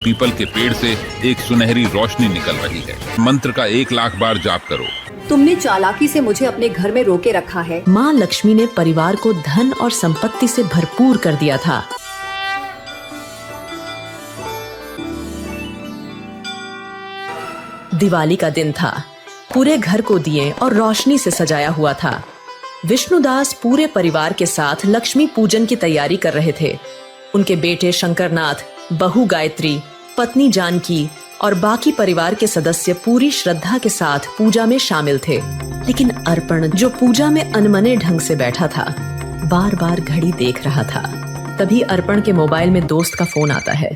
People के पेड़ से एक सुनहरी रोशनी निकल रही है। मंत्र का 1,00,000 बार जाप करो। तुमने चालाकी से मुझे अपने घर में रोके रखा है। माँ लक्ष्मी ने परिवार को धन और संपत्ति से भरपूर कर दिया था। दिवाली का दिन था। पूरे घर को दिए और रोशनी से सजाया हुआ था। विष्णुदास पूरे परिवार के साथ लक्ष्मी पूजन की तैयारी कर रहे थे। उनके बेटे शंकरनाथ, बहू गायत्री, पत्नी जानकी और बाकी परिवार के सदस्य पूरी श्रद्धा के साथ पूजा में शामिल थे। लेकिन अर्पण, जो पूजा में अनमने ढंग से बैठा था, बार बार घड़ी देख रहा था। तभी अर्पण के मोबाइल में दोस्त का फोन आता है।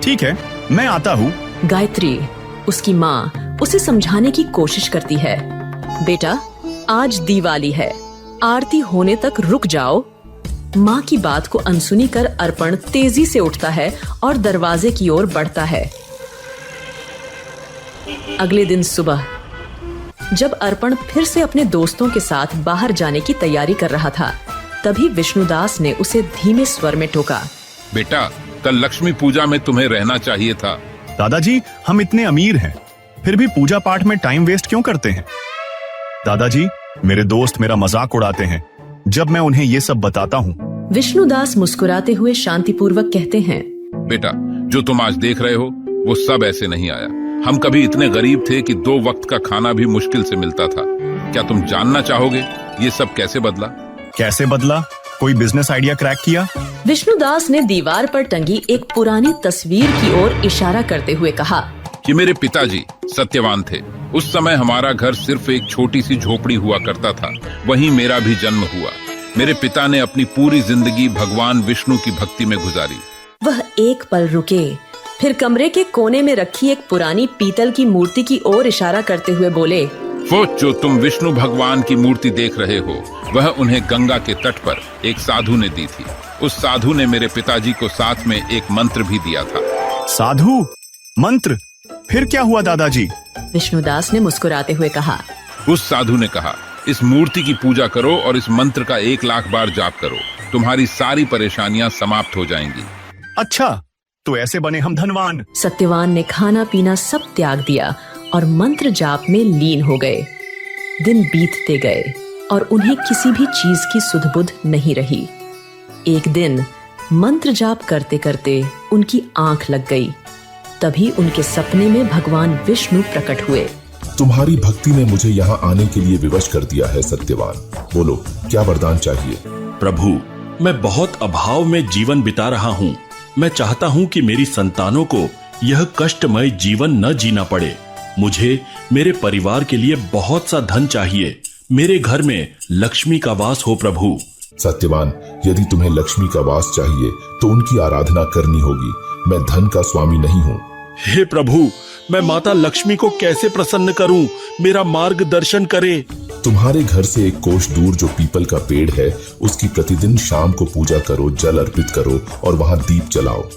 ठीक है, मैं आता हूँ। गायत्री, उसकी माँ, उसे समझाने की कोशिश करती है। बेटा, आज दिवाली है, आरती होने तक रुक जाओ। माँ की बात को अनसुनी कर अर्पण तेजी से उठता है और दरवाजे की ओर बढ़ता है। अगले दिन सुबह जब अर्पण फिर से अपने दोस्तों के साथ बाहर जाने की तैयारी कर रहा था, तभी विष्णुदास ने उसे धीमे स्वर में टोका। बेटा, कल लक्ष्मी पूजा में तुम्हें रहना चाहिए था। दादाजी, हम इतने अमीर हैं, फिर भी पूजा पाठ में टाइम वेस्ट क्यों करते हैं? दादाजी, मेरे दोस्त मेरा मजाक उड़ाते हैं जब मैं उन्हें ये सब बताता हूँ। विष्णुदास मुस्कुराते हुए शांतिपूर्वक कहते हैं, बेटा, जो तुम आज देख रहे हो वो सब ऐसे नहीं आया। हम कभी इतने गरीब थे कि 2 वक्त का खाना भी मुश्किल से मिलता था। क्या तुम जानना चाहोगे ये सब कैसे बदला? कैसे बदला? कोई बिजनेस आइडिया क्रैक किया? विष्णुदास ने दीवार पर टंगी एक पुरानी तस्वीर की ओर इशारा करते हुए कहा कि मेरे पिताजी सत्यवान थे। उस समय हमारा घर सिर्फ एक छोटी सी झोपड़ी हुआ करता था। वहीं मेरा भी जन्म हुआ। मेरे पिता ने अपनी पूरी जिंदगी भगवान विष्णु की भक्ति में गुजारी। वह एक पल रुके, फिर कमरे के कोने में रखी एक पुरानी पीतल की मूर्ति की ओर इशारा करते हुए बोले, वो जो तुम विष्णु भगवान की मूर्ति देख रहे हो, वह उन्हें गंगा के तट पर एक साधु ने दी थी। उस साधु ने मेरे पिताजी को साथ में एक मंत्र भी दिया था। साधु? मंत्र? फिर क्या हुआ दादाजी? विष्णुदास ने मुस्कुराते हुए कहा, उस साधु ने कहा, इस मूर्ति की पूजा करो और इस मंत्र का 1,00,000 बार जाप करो। तुम्हारी सारी परेशानियां समाप्त हो जाएंगी। अच्छा, तो ऐसे बने हम धनवान। सत्यवान ने खाना पीना सब त्याग दिया और मंत्र जाप में लीन हो गए। दिन बीतते गए और उन्हें किसी भी चीज की सुध-बुध नहीं रही। एक दिन मंत्र जाप करते करते उनकी आंख लग गई। तभी उनके सपने में भगवान विष्णु प्रकट हुए। तुम्हारी भक्ति ने मुझे यहाँ आने के लिए विवश कर दिया है सत्यवान। बोलो, क्या वरदान चाहिए? प्रभु, मैं बहुत अभाव में जीवन बिता रहा हूँ। मैं चाहता हूँ कि मेरी संतानों को यह कष्टमय जीवन न जीना पड़े। मुझे मेरे परिवार के लिए बहुत सा धन चाहिए। मेरे घर में लक्ष्मी का वास हो प्रभु। सत्यवान, यदि तुम्हें लक्ष्मी का वास चाहिए तो उनकी आराधना करनी होगी। मैं धन का स्वामी नहीं हूँ। हे प्रभु, मैं माता लक्ष्मी को कैसे प्रसन्न करूं? मेरा मार्गदर्शन करे। तुम्हारे घर से एक कोस दूर जो पीपल का पेड़ है, उसकी प्रतिदिन शाम को पूजा करो, जल अर्पित करो और वहाँ दीप जलाओ।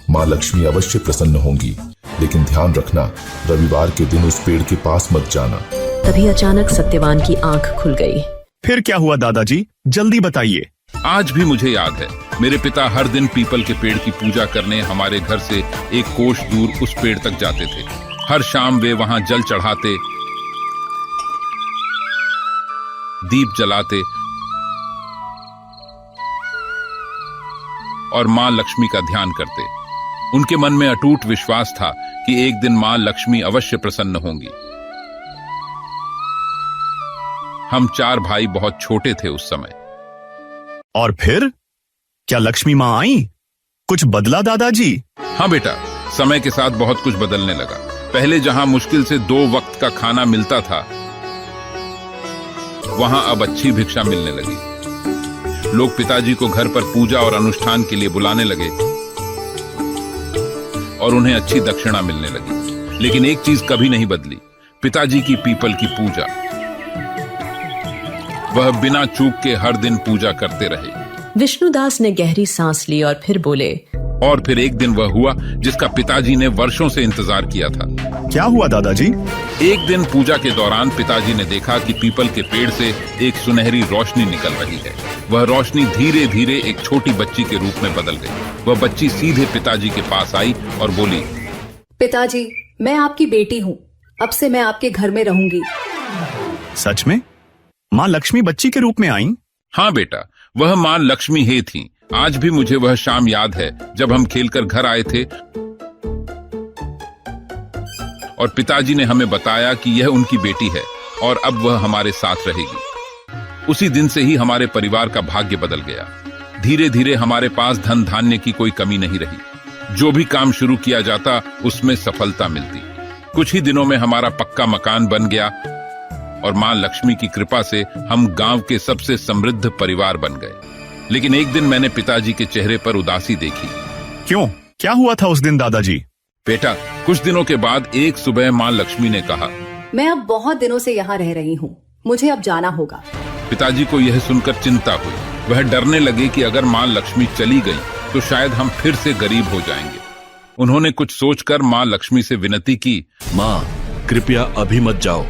माँ लक्ष्मी अवश्य प्रसन्न होंगी। लेकिन ध्यान रखना, रविवार के दिन उस पेड़ के पास मत जाना। तभी अचानक सत्यवान की आंख खुल गई। फिर क्या हुआ दादाजी? जल्दी बताइए। आज भी मुझे याद है, मेरे पिता हर दिन पीपल के पेड़ की पूजा करने हमारे घर से एक कोस दूर उस पेड़ तक जाते थे। हर शाम वे वहां जल चढ़ाते, दीप जलाते और मां लक्ष्मी का ध्यान करते। उनके मन में अटूट विश्वास था कि एक दिन मां लक्ष्मी अवश्य प्रसन्न होंगी। हम 4 भाई बहुत छोटे थे उस समय। और फिर क्या लक्ष्मी माँ आई? कुछ बदला दादाजी? हाँ बेटा, समय के साथ बहुत कुछ बदलने लगा। पहले जहां मुश्किल से 2 वक्त का खाना मिलता था, वहां अब अच्छी भिक्षा मिलने लगी। लोग पिताजी को घर पर पूजा और अनुष्ठान के लिए बुलाने लगे और उन्हें अच्छी दक्षिणा मिलने लगी। लेकिन एक चीज कभी नहीं बदली, पिताजी की पीपल की पूजा। वह बिना चूक के हर दिन पूजा करते रहे। विष्णुदास ने गहरी सांस ली और फिर बोले, और फिर एक दिन वह हुआ जिसका पिताजी ने वर्षों से इंतजार किया था। क्या हुआ दादाजी? एक दिन पूजा के दौरान पिताजी ने देखा कि पीपल के पेड़ से एक सुनहरी रोशनी निकल रही है। वह रोशनी धीरे धीरे एक छोटी बच्ची के रूप में बदल गई। वह बच्ची सीधे पिताजी के पास आई और बोली, पिताजी, मैं आपकी बेटी हूँ। अब से मैं आपके घर में रहूंगी। सच में? माँ लक्ष्मी बच्ची के रूप में आई? हाँ बेटा, वह माँ लक्ष्मी ही थी। आज भी मुझे वह शाम याद है जब हम खेलकर घर आए थे और पिताजी ने हमें बताया कि यह उनकी बेटी है और अब वह हमारे साथ रहेगी। उसी दिन से ही हमारे परिवार का भाग्य बदल गया। धीरे धीरे हमारे पास धन धान्य की कोई कमी नहीं रही। जो भी काम शुरू किया जाता उसमें सफलता मिलती। कुछ ही दिनों में हमारा पक्का मकान बन गया और मां लक्ष्मी की कृपा से हम गांव के सबसे समृद्ध परिवार बन गए। लेकिन एक दिन मैंने पिताजी के चेहरे पर उदासी देखी। क्यों? क्या हुआ था उस दिन दादाजी? बेटा, कुछ दिनों के बाद एक सुबह मां लक्ष्मी ने कहा, मैं अब बहुत दिनों से यहाँ रह रही हूँ, मुझे अब जाना होगा। पिताजी को यह सुनकर चिंता हुई। वह डरने लगे कि अगर मां लक्ष्मी चली गई तो शायद हम फिर से गरीब हो जाएंगे। उन्होंने कुछ सोचकर मां लक्ष्मी से विनती की, माँ, कृपया अभी मत जाओ।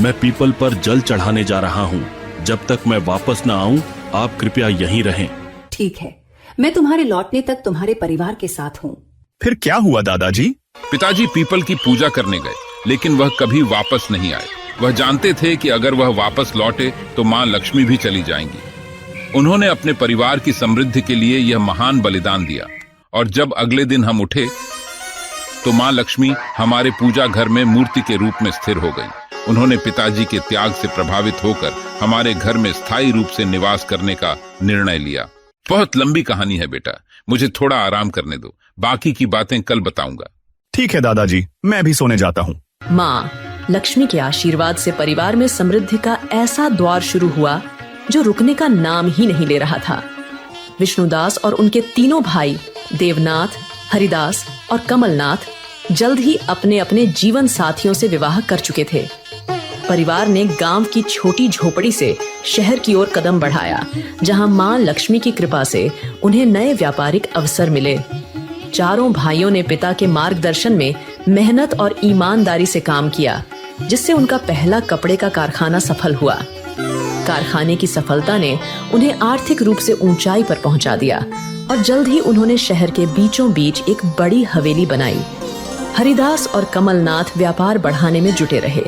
मैं पीपल पर जल चढ़ाने जा रहा हूँ। जब तक मैं वापस न आऊं, आप कृपया यहीं रहें। ठीक है, मैं तुम्हारे लौटने तक तुम्हारे परिवार के साथ हूँ। फिर क्या हुआ दादाजी? पिताजी पीपल की पूजा करने गए, लेकिन वह कभी वापस नहीं आए। वह जानते थे कि अगर वह वापस लौटे तो मां लक्ष्मी भी चली जाएंगी। उन्होंने अपने परिवार की समृद्धि के लिए यह महान बलिदान दिया और जब अगले दिन हम उठे तो मां लक्ष्मी हमारे पूजा घर में मूर्ति के रूप में स्थिर हो गई। उन्होंने पिताजी के त्याग से प्रभावित होकर हमारे घर में स्थायी रूप से निवास करने का निर्णय लिया। बहुत लंबी कहानी है बेटा, मुझे थोड़ा आराम करने दो। बाकी की बातें कल बताऊंगा। ठीक है दादाजी, मैं भी सोने जाता हूँ। माँ लक्ष्मी के आशीर्वाद से परिवार में समृद्धि का ऐसा द्वार शुरू हुआ जो रुकने का नाम ही नहीं ले रहा था। विष्णुदास और उनके तीनों भाई देवनाथ, हरिदास और कमलनाथ जल्द ही अपने अपने जीवन साथियों से विवाह कर चुके थे। परिवार ने गांव की छोटी झोपड़ी से शहर की ओर कदम बढ़ाया, जहां मां लक्ष्मी की कृपा से उन्हें नए व्यापारिक अवसर मिले। चारों भाइयों ने पिता के मार्गदर्शन में मेहनत और ईमानदारी से काम किया, जिससे उनका पहला कपड़े का कारखाना सफल हुआ। कारखाने की सफलता ने उन्हें आर्थिक रूप से ऊंचाई पर पहुंचा दिया और जल्द ही उन्होंने शहर के बीचों बीच एक बड़ी हवेली बनाई। हरिदास और कमलनाथ व्यापार बढ़ाने में जुटे रहे,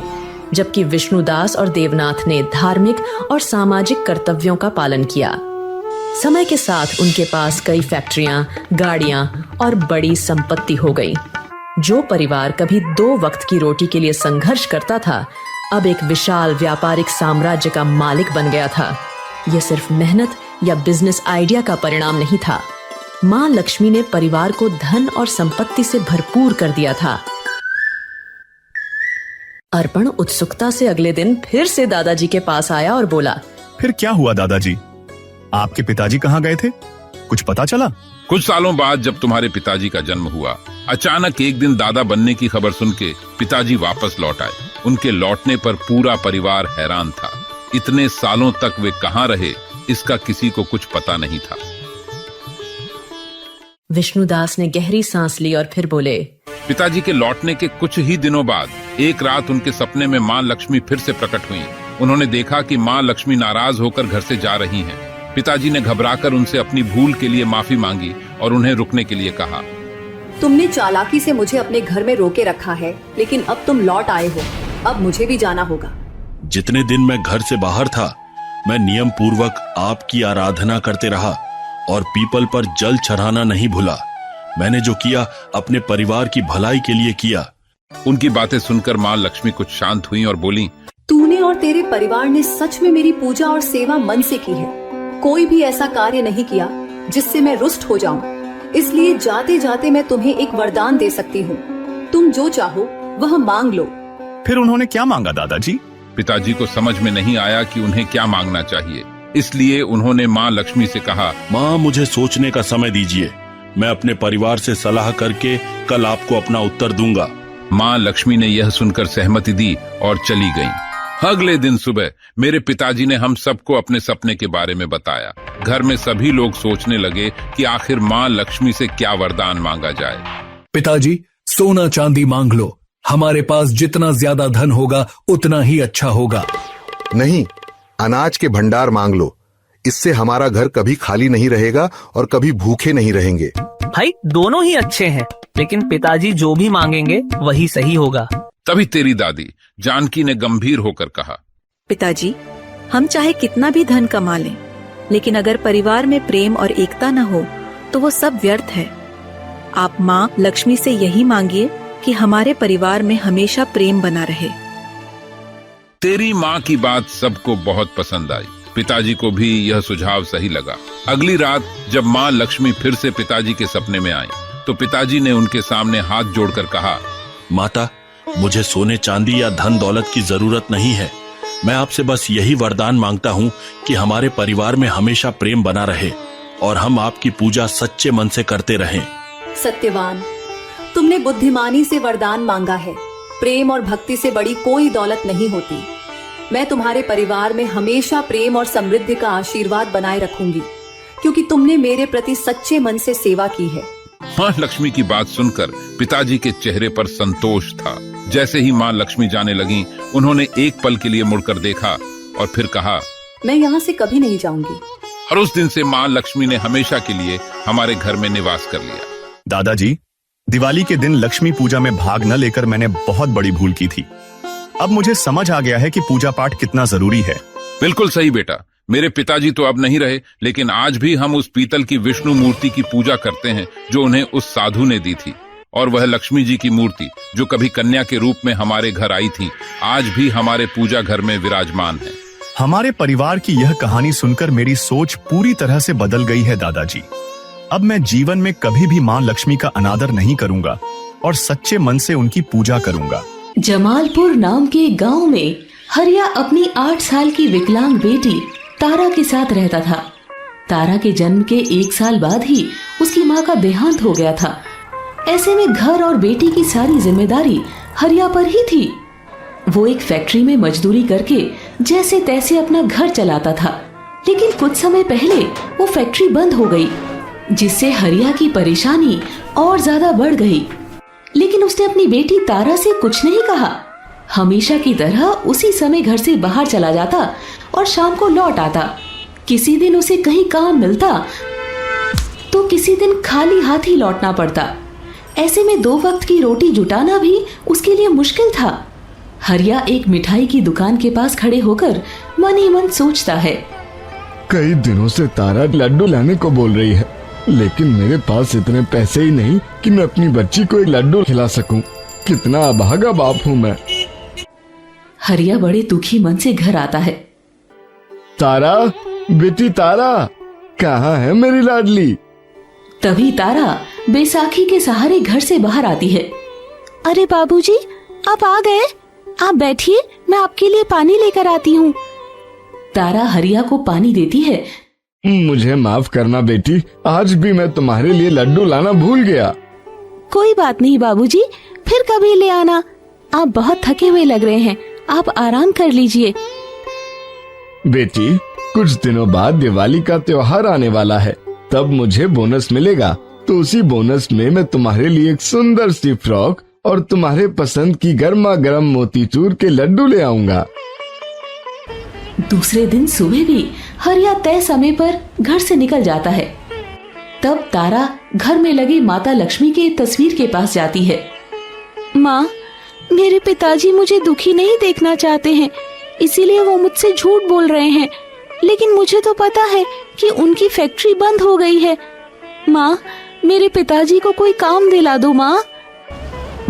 जबकि विष्णुदास और देवनाथ ने धार्मिक और सामाजिक कर्तव्यों का पालन किया। समय के साथ उनके पास कई फैक्ट्रियां, गाड़ियां और बड़ी संपत्ति हो गई। जो परिवार कभी 2 वक्त की रोटी के लिए संघर्ष करता था, अब एक विशाल व्यापारिक साम्राज्य का मालिक बन गया था। यह सिर्फ मेहनत या बिजनेस आइडिया का परिणाम नहीं था। मां लक्ष्मी ने परिवार को धन और संपत्ति से भरपूर कर दिया था। अर्पण उत्सुकता से अगले दिन फिर से दादाजी के पास आया और बोला, फिर क्या हुआ दादाजी? आपके पिताजी कहाँ गए थे? कुछ पता चला? कुछ सालों बाद जब तुम्हारे पिताजी का जन्म हुआ, अचानक एक दिन दादा बनने की खबर सुन के पिताजी वापस लौट आए। उनके लौटने पर पूरा परिवार हैरान था। इतने सालों तक वे कहाँ रहे, इसका किसी को कुछ पता नहीं था। विष्णुदास ने गहरी सांस ली और फिर बोले, पिताजी के लौटने के कुछ ही दिनों बाद एक रात उनके सपने में मां लक्ष्मी फिर से प्रकट हुई। उन्होंने देखा कि मां लक्ष्मी नाराज होकर घर से जा रही हैं। पिताजी ने घबराकर उनसे अपनी भूल के लिए माफी मांगी और उन्हें रुकने के लिए कहा। तुमने चालाकी से मुझे अपने घर में रोके रखा है, लेकिन अब तुम लौट आए हो। अब मुझे भी जाना होगा। जितने दिन मैं घर से बाहर था, मैं नियम पूर्वक आपकी आराधना करते रहा और पीपल पर जल चढ़ाना नहीं भूला। मैंने जो किया अपने परिवार की भलाई के लिए किया। उनकी बातें सुनकर मां लक्ष्मी कुछ शांत हुई और बोली, तूने और तेरे परिवार ने सच में मेरी पूजा और सेवा मन से की है। कोई भी ऐसा कार्य नहीं किया जिससे मैं रुष्ट हो जाऊं। इसलिए जाते जाते मैं तुम्हें एक वरदान दे सकती हूँ। तुम जो चाहो वह मांग लो। फिर उन्होंने क्या मांगा दादाजी? पिताजी को समझ में नहीं आया कि उन्हें क्या मांगना चाहिए, इसलिए उन्होंने मां लक्ष्मी से कहा, माँ, मुझे सोचने का समय दीजिए। मैं अपने परिवार से सलाह करके कल आपको अपना उत्तर दूंगा। मां लक्ष्मी ने यह सुनकर सहमति दी और चली गईं। अगले दिन सुबह मेरे पिताजी ने हम सबको अपने सपने के बारे में बताया। घर में सभी लोग सोचने लगे कि आखिर मां लक्ष्मी से क्या वरदान मांगा जाए। पिताजी, सोना चांदी मांग लो, हमारे पास जितना ज्यादा धन होगा उतना ही अच्छा होगा। नहीं, अनाज के भंडार मांग लो। इससे हमारा घर कभी खाली नहीं रहेगा और कभी भूखे नहीं रहेंगे। भाई दोनों ही अच्छे हैं, लेकिन पिताजी जो भी मांगेंगे वही सही होगा। तभी तेरी दादी जानकी ने गंभीर होकर कहा, पिताजी, हम चाहे कितना भी धन कमा लें, लेकिन अगर परिवार में प्रेम और एकता न हो तो वो सब व्यर्थ है। आप माँ लक्ष्मी से यही मांगिए कि हमारे परिवार में हमेशा प्रेम बना रहे। तेरी माँ की बात सबको बहुत पसंद आई। पिताजी को भी यह सुझाव सही लगा। अगली रात जब माँ लक्ष्मी फिर से पिताजी के सपने में आई तो पिताजी ने उनके सामने हाथ जोड़कर कहा, माता, मुझे सोने चांदी या धन दौलत की जरूरत नहीं है। मैं आपसे बस यही वरदान मांगता हूँ कि हमारे परिवार में हमेशा प्रेम बना रहे और हम आपकी पूजा सच्चे मन से करते रहें। सत्यवान, तुमने बुद्धिमानी से वरदान मांगा है। प्रेम और भक्ति से बड़ी कोई दौलत नहीं होती। मैं तुम्हारे परिवार में हमेशा प्रेम और समृद्धि का आशीर्वाद बनाए रखूंगी, क्योंकि तुमने मेरे प्रति सच्चे मन से सेवा की है। माँ लक्ष्मी की बात सुनकर पिताजी के चेहरे पर संतोष था। जैसे ही माँ लक्ष्मी जाने लगी, उन्होंने एक पल के लिए मुड़कर देखा और फिर कहा, मैं यहाँ से कभी नहीं जाऊंगी। और उस दिन से माँ लक्ष्मी ने हमेशा के लिए हमारे घर में निवास कर लिया। दादाजी, दिवाली के दिन लक्ष्मी पूजा में भाग न लेकर मैंने बहुत बड़ी भूल की थी। अब मुझे समझ आ गया है कि पूजा पाठ कितना जरूरी है। बिल्कुल सही बेटा। मेरे पिताजी तो अब नहीं रहे, लेकिन आज भी हम उस पीतल की विष्णु मूर्ति की पूजा करते हैं जो उन्हें उस साधु ने दी थी। और वह लक्ष्मी जी की मूर्ति जो कभी कन्या के रूप में हमारे घर आई थी, आज भी हमारे पूजा घर में विराजमान है। हमारे परिवार की यह कहानी सुनकर मेरी सोच पूरी तरह से बदल गई है दादाजी। अब मैं जीवन में कभी भी माँ लक्ष्मी का अनादर नहीं करूंगा और सच्चे मन से उनकी पूजा करूंगा। जमालपुर नाम के गांव में हरिया अपनी 8 साल की विकलांग बेटी तारा के साथ रहता था। तारा के जन्म के 1 साल बाद ही उसकी माँ का देहांत हो गया था। ऐसे में घर और बेटी की सारी जिम्मेदारी हरिया पर ही थी। वो एक फैक्ट्री में मजदूरी करके जैसे तैसे अपना घर चलाता था, लेकिन कुछ समय पहले वो फैक्ट्री बंद हो गई, जिससे हरिया की परेशानी और ज्यादा बढ़ गई। लेकिन उसने अपनी बेटी तारा से कुछ नहीं कहा। हमेशा की तरह उसी समय घर से बाहर चला जाता और शाम को लौट आता। किसी दिन उसे कहीं काम मिलता तो किसी दिन खाली हाथ ही लौटना पड़ता। ऐसे में 2 वक्त की रोटी जुटाना भी उसके लिए मुश्किल था। हरिया एक मिठाई की दुकान के पास खड़े होकर मन ही मन सोचता है, कई दिनों से तारा लड्डू लाने को बोल रही है, लेकिन मेरे पास इतने पैसे ही नहीं कि मैं अपनी बच्ची को एक लड्डू खिला सकूं। कितना अभागा बाप हूं मैं। हरिया बड़े दुखी मन से घर आता है। तारा, बेटी तारा, कहाँ है मेरी लाडली? तभी तारा बैसाखी के सहारे घर से बाहर आती है। अरे बाबूजी, आप आ गए? आप बैठिए, मैं आपके लिए पानी लेकर आती हूँ। तारा हरिया को पानी देती है। मुझे माफ करना बेटी, आज भी मैं तुम्हारे लिए लड्डू लाना भूल गया। कोई बात नहीं बाबूजी, फिर कभी ले आना। आप बहुत थके हुए लग रहे हैं, आप आराम कर लीजिए। बेटी, कुछ दिनों बाद दिवाली का त्योहार आने वाला है, तब मुझे बोनस मिलेगा, तो उसी बोनस में मैं तुम्हारे लिए एक सुंदर सी फ्रॉक और तुम्हारे पसंद की गर्मा गर्म मोतीचूर के लड्डू ले आऊंगा। दूसरे दिन सुबह भी हरिया तय समय पर घर से निकल जाता है। तब तारा घर में लगी माता लक्ष्मी की तस्वीर के पास जाती है। माँ, मेरे पिताजी मुझे दुखी नहीं देखना चाहते हैं, इसीलिए वो मुझसे झूठ बोल रहे हैं, लेकिन मुझे तो पता है कि उनकी फैक्ट्री बंद हो गई है। माँ, मेरे पिताजी को कोई काम दिला दो माँ।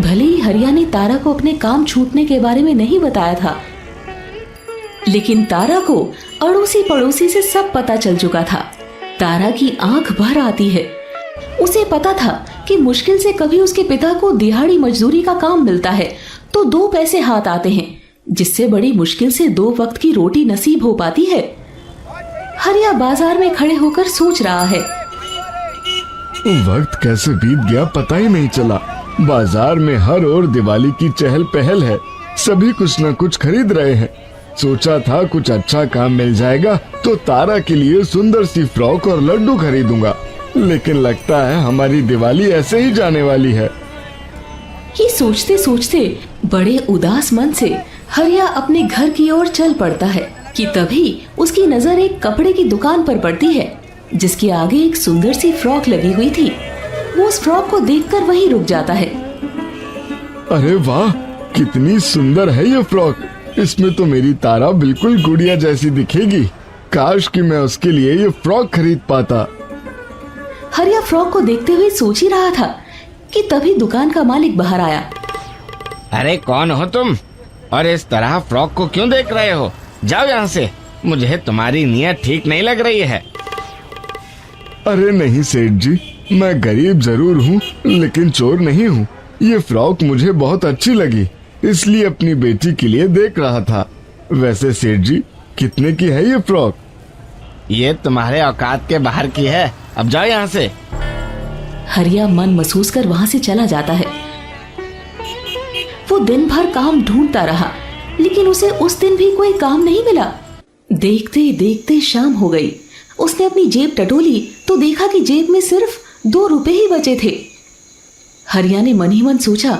भले ही हरिया ने तारा को अपने काम छूटने के बारे में नहीं बताया था, लेकिन तारा को अड़ोसी पड़ोसी से सब पता चल चुका था। तारा की आंख भर आती है। उसे पता था कि मुश्किल से कभी उसके पिता को दिहाड़ी मजदूरी का काम मिलता है तो 2 पैसे हाथ आते हैं, जिससे बड़ी मुश्किल से 2 वक्त की रोटी नसीब हो पाती है। हरिया बाजार में खड़े होकर सोच रहा है, वक्त कैसे बीत गया पता ही नहीं चला। बाजार में हर ओर दिवाली की चहल पहल है, सभी कुछ न कुछ खरीद रहे हैं। सोचा था कुछ अच्छा काम मिल जाएगा तो तारा के लिए सुंदर सी फ्रॉक और लड्डू खरीदूंगा, लेकिन लगता है हमारी दिवाली ऐसे ही जाने वाली है। ये सोचते सोचते बड़े उदास मन से हरिया अपने घर की ओर चल पड़ता है कि तभी उसकी नजर एक कपड़े की दुकान पर पड़ती है जिसके आगे एक सुंदर सी फ्रॉक लगी हुई थी। वो उस फ्रॉक को देखकर वहीं रुक जाता है। अरे वाह, कितनी सुंदर है ये फ्रॉक। इसमें तो मेरी तारा बिल्कुल गुड़िया जैसी दिखेगी। काश कि मैं उसके लिए ये फ्रॉक खरीद पाता। हरिया फ्रॉक को देखते हुए सोच ही रहा था कि तभी दुकान का मालिक बाहर आया। अरे कौन हो तुम और इस तरह फ्रॉक को क्यों देख रहे हो? जाओ यहाँ से, मुझे तुम्हारी नीयत ठीक नहीं लग रही है। अरे नहीं सेठ जी, मैं गरीब जरूर हूँ लेकिन चोर नहीं हूँ। ये फ्रॉक मुझे बहुत अच्छी लगी, इसलिए अपनी बेटी के लिए देख रहा था। वैसे सेठ जी, कितने की है ये फ्रॉक? ये तुम्हारे औकात के बाहर की है, अब जाओ यहाँ से। हरिया मन महसूस कर वहाँ से चला जाता है। वो दिन भर काम ढूंढता रहा लेकिन उसे उस दिन भी कोई काम नहीं मिला। देखते देखते शाम हो गई। उसने अपनी जेब टटोली तो देखा कि जेब में सिर्फ 2 रुपए ही बचे थे। हरिया ने मन ही मन सोचा,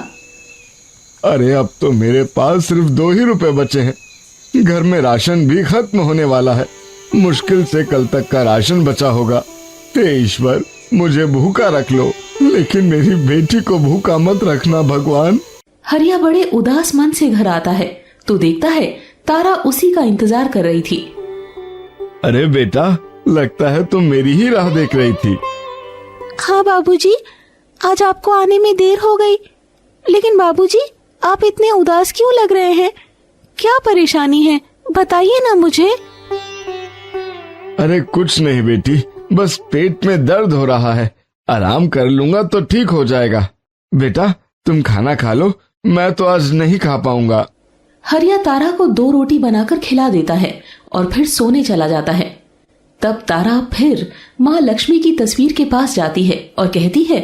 अरे अब तो मेरे पास सिर्फ 2 ही रुपए बचे हैं। घर में राशन भी खत्म होने वाला है। मुश्किल से कल तक का राशन बचा होगा। हे ईश्वर, मुझे भूखा रख लो लेकिन मेरी बेटी को भूखा मत रखना भगवान। हरिया बड़े उदास मन से घर आता है तो देखता है तारा उसी का इंतजार कर रही थी। अरे बेटा, लगता है तुम मेरी ही राह देख रही थी। हाँ बाबूजी, आज आपको आने में देर हो गई। लेकिन बाबूजी, आप इतने उदास क्यों लग रहे हैं? क्या परेशानी है, बताइए ना मुझे। अरे कुछ नहीं बेटी, बस पेट में दर्द हो रहा है। आराम कर लूंगा तो ठीक हो जाएगा। बेटा तुम खाना खा लो, मैं तो आज नहीं खा पाऊंगा। हरिया तारा को 2 रोटी बनाकर खिला देता है और फिर सोने चला जाता है। तब तारा फिर माँ लक्ष्मी की तस्वीर के पास जाती है और कहती है,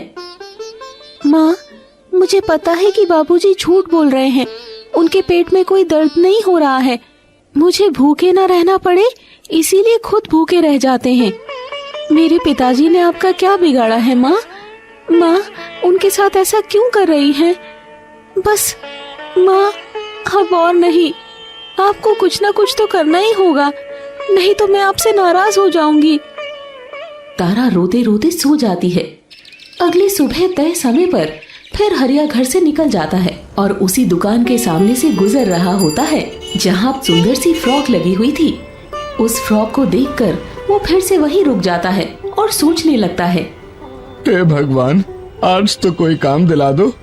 माँ, मुझे पता है कि बाबूजी झूठ बोल रहे हैं। उनके पेट में कोई दर्द नहीं हो रहा है। मुझे भूखे न रहना पड़े इसीलिए खुद भूखे रह जाते हैं। मेरे पिताजी ने आपका क्या बिगाड़ा है माँ? माँ, उनके साथ ऐसा क्यों कर रही हैं? बस माँ, अब और नहीं। आपको कुछ ना कुछ तो करना ही होगा, नहीं तो मैं आपसे नाराज हो जाऊंगी। तारा रोते रोते सो जाती है। अगली सुबह तय समय पर फिर हरिया घर से निकल जाता है और उसी दुकान के सामने से गुजर रहा होता है जहाँ सुंदर सी फ्रॉक लगी हुई थी। उस फ्रॉक को देखकर वो फिर से वहीं रुक जाता है और सोचने लगता है, हे भगवान, आज तो कोई काम दिला दो।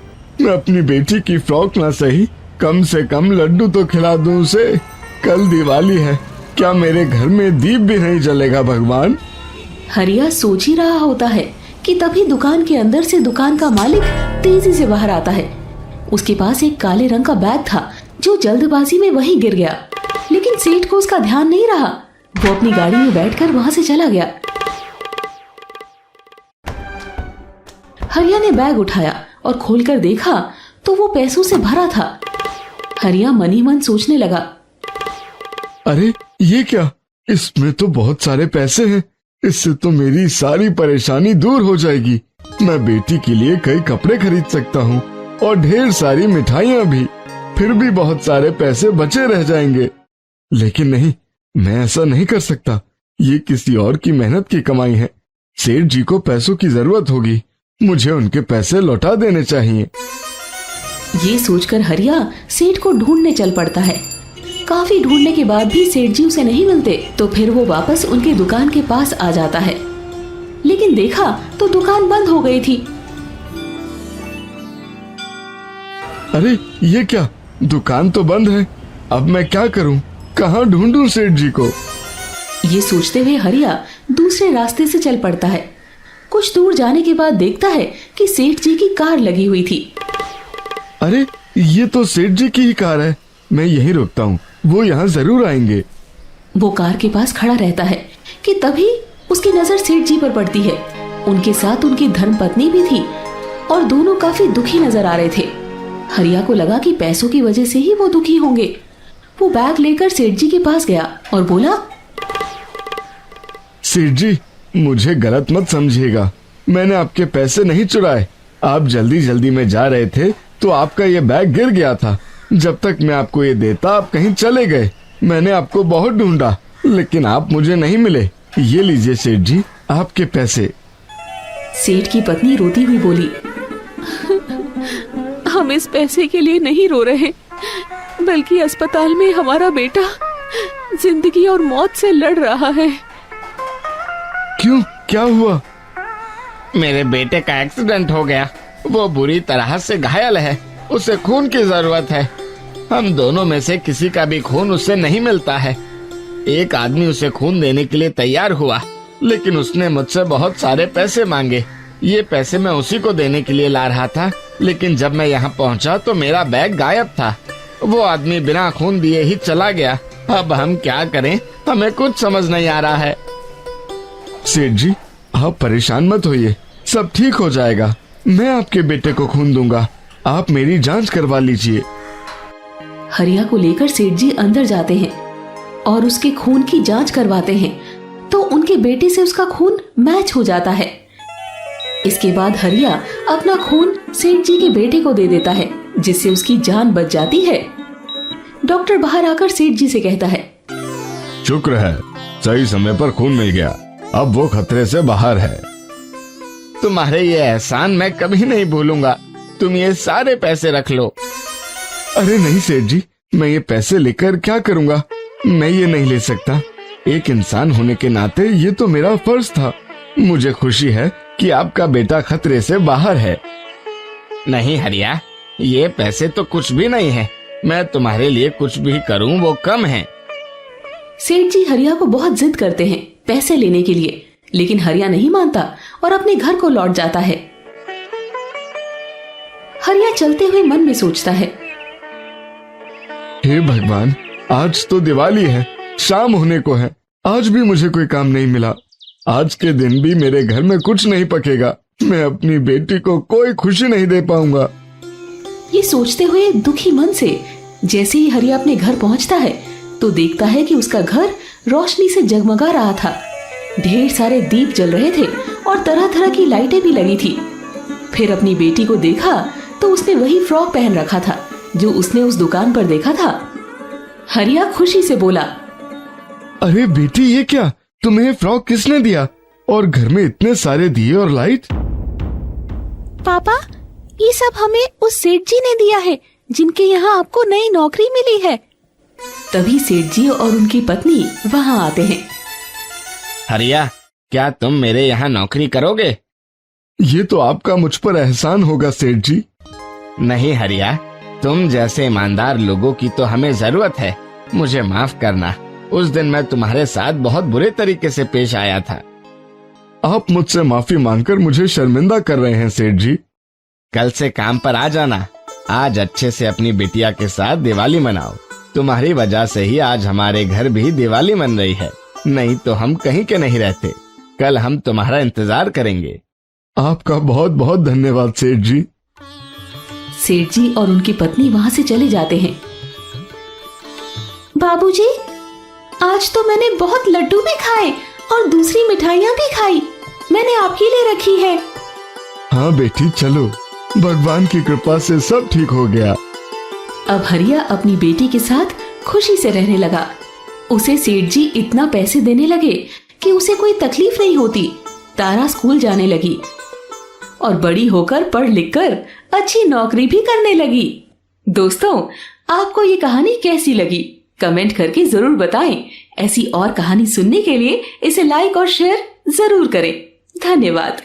मैं अपनी बेटी की फ्रॉक ना सही, कम से कम लड्डू तो खिला दूं उसे। कल दिवाली है, क्या मेरे घर में दीप भी नहीं जलेगा भगवान? हरिया सोच ही रहा होता है कि तभी दुकान के अंदर से दुकान का मालिक तेजी से बाहर आता है। उसके पास एक काले रंग का बैग था जो जल्दबाजी में वहीं गिर गया, लेकिन सेठ को उसका ध्यान नहीं रहा। वो अपनी गाड़ी में बैठकर वहां से चला गया। हरिया ने बैग उठाया और खोलकर देखा तो वो पैसों से भरा था। हरिया मन ही मन सोचने लगा, अरे ये क्या, इसमें तो बहुत सारे पैसे हैं। इससे तो मेरी सारी परेशानी दूर हो जाएगी। मैं बेटी के लिए कई कपड़े खरीद सकता हूँ और ढेर सारी मिठाइयाँ भी। फिर भी बहुत सारे पैसे बचे रह जाएंगे। लेकिन नहीं, मैं ऐसा नहीं कर सकता। ये किसी और की मेहनत की कमाई है। सेठ जी को पैसों की जरूरत होगी, मुझे उनके पैसे लौटा देने चाहिए। ये सोचकर हरिया सेठ को ढूंढने चल पड़ता है। काफी ढूंढने के बाद भी सेठ जी उसे नहीं मिलते तो फिर वो वापस उनके दुकान के पास आ जाता है, लेकिन देखा तो दुकान बंद हो गई थी। अरे ये क्या, दुकान तो बंद है। अब मैं क्या करूं? कहाँ ढूंढूं सेठ जी को? ये सोचते हुए हरिया दूसरे रास्ते से चल पड़ता है। कुछ दूर जाने के बाद देखता है कि सेठ जी की कार लगी हुई थी। अरे ये तो सेठ जी की ही कार है। मैं यहीं रुकता हूँ, वो यहाँ जरूर आएंगे। वो कार के पास खड़ा रहता है कि तभी उसकी नजर सेठ जी पर पड़ती है। उनके साथ उनकी धर्मपत्नी भी थी और दोनों काफी दुखी नजर आ रहे थे। हरिया को लगा कि पैसों की वजह से ही वो दुखी होंगे। वो बैग लेकर सेठ जी के पास गया और बोला, सेठ जी, मुझे गलत मत समझिएगा। मैंने आपके पैसे नहीं चुराए। आप जल्दी जल्दी में जा रहे थे तो आपका ये बैग गिर गया था। जब तक मैं आपको ये देता आप कहीं चले गए। मैंने आपको बहुत ढूंढा लेकिन आप मुझे नहीं मिले। ये लीजिए सेठ जी आपके पैसे। सेठ की पत्नी रोती हुई बोली, हम इस पैसे के लिए नहीं रो रहे, बल्कि अस्पताल में हमारा बेटा जिंदगी और मौत से लड़ रहा है। क्यों, क्या हुआ? मेरे बेटे का एक्सीडेंट हो गया। वो बुरी तरह से घायल है। उसे खून की जरूरत है। हम दोनों में से किसी का भी खून उससे नहीं मिलता है। एक आदमी उसे खून देने के लिए तैयार हुआ, लेकिन उसने मुझसे बहुत सारे पैसे मांगे। ये पैसे मैं उसी को देने के लिए ला रहा था, लेकिन जब मैं यहाँ पहुँचा तो मेरा बैग गायब था। वो आदमी बिना खून दिए ही चला गया। अब हम क्या करें, हमें कुछ समझ नहीं आ रहा है। सेठ जी आप परेशान मत होइए, सब ठीक हो जाएगा। मैं आपके बेटे को खून दूंगा, आप मेरी जांच करवा लीजिए। हरिया को लेकर सेठ जी अंदर जाते हैं और उसके खून की जांच करवाते हैं, तो उनके बेटे से उसका खून मैच हो जाता है। इसके बाद हरिया अपना खून सेठ जी के बेटे को दे देता है, जिससे उसकी जान बच जाती है। डॉक्टर बाहर आकर सेठ जी से कहता है, शुक्र है सही समय पर खून मिल गया, अब वो खतरे से बाहर है। तुम्हारे ये एहसान मैं कभी नहीं भूलूंगा। तुम ये सारे पैसे रख लो। अरे नहीं सेठ जी, मैं ये पैसे लेकर क्या करूंगा? मैं ये नहीं ले सकता। एक इंसान होने के नाते ये तो मेरा फर्ज था। मुझे खुशी है कि आपका बेटा खतरे से बाहर है। नहीं हरिया, ये पैसे तो कुछ भी नहीं है। मैं तुम्हारे लिए कुछ भी करूं वो कम है। सेठ जी हरिया को बहुत जिद करते हैं पैसे लेने के लिए, लेकिन हरिया नहीं मानता और अपने घर को लौट जाता है। हरिया चलते हुए मन में सोचता है, हे भगवान, आज तो दिवाली है, शाम होने को है, आज भी मुझे कोई काम नहीं मिला। आज के दिन भी मेरे घर में कुछ नहीं पकेगा। मैं अपनी बेटी को कोई खुशी नहीं दे पाऊंगा। ये सोचते हुए दुखी मन से जैसे ही हरिया अपने घर पहुंचता है तो देखता है कि उसका घर रोशनी से जगमगा रहा था। ढेर सारे दीप जल रहे थे और तरह तरह की लाइटें भी लगी थी। फिर अपनी बेटी को देखा तो उसने वही फ्रॉक पहन रखा था जो उसने उस दुकान पर देखा था। हरिया खुशी से बोला, अरे बेटी, ये क्या? तुम्हें फ्रॉक किसने दिया? और घर में इतने सारे दिए और लाइट? पापा, ये सब हमें उस सेठ जी ने दिया है जिनके यहाँ आपको नई नौकरी मिली है। तभी सेठ जी और उनकी पत्नी वहाँ आते हैं। हरिया, क्या तुम मेरे यहाँ नौकरी करोगे? ये तो आपका मुझ पर एहसान होगा सेठ जी। नहीं हरिया, तुम जैसे ईमानदार लोगों की तो हमें जरूरत है। मुझे माफ करना, उस दिन मैं तुम्हारे साथ बहुत बुरे तरीके से पेश आया था। आप मुझसे माफी मांगकर मुझे शर्मिंदा कर रहे हैं सेठ जी। कल से काम पर आ जाना। आज अच्छे से अपनी बिटिया के साथ दिवाली मनाओ। तुम्हारी वजह से ही आज हमारे घर भी दिवाली मन रही है, नहीं तो हम कहीं के नहीं रहते। कल हम तुम्हारा इंतजार करेंगे। आपका बहुत बहुत धन्यवाद सेठ जी। सेठ जी और उनकी पत्नी वहाँ से चले जाते हैं। बाबूजी, आज तो मैंने बहुत लड्डू भी खाए और दूसरी मिठाइयाँ भी खाई। मैंने आपके लिए रखी है। हाँ बेटी, चलो, भगवान की कृपा से सब ठीक हो गया। अब हरिया अपनी बेटी के साथ खुशी से रहने लगा। उसे सेठ जी इतना पैसे देने लगे कि उसे कोई तकलीफ नहीं होती। तारा स्कूल जाने लगी और बड़ी होकर पढ़ लिखकर अच्छी नौकरी भी करने लगी। दोस्तों, आपको ये कहानी कैसी लगी? कमेंट करके जरूर बताएं। ऐसी और कहानी सुनने के लिए इसे लाइक और शेयर जरूर करें। धन्यवाद।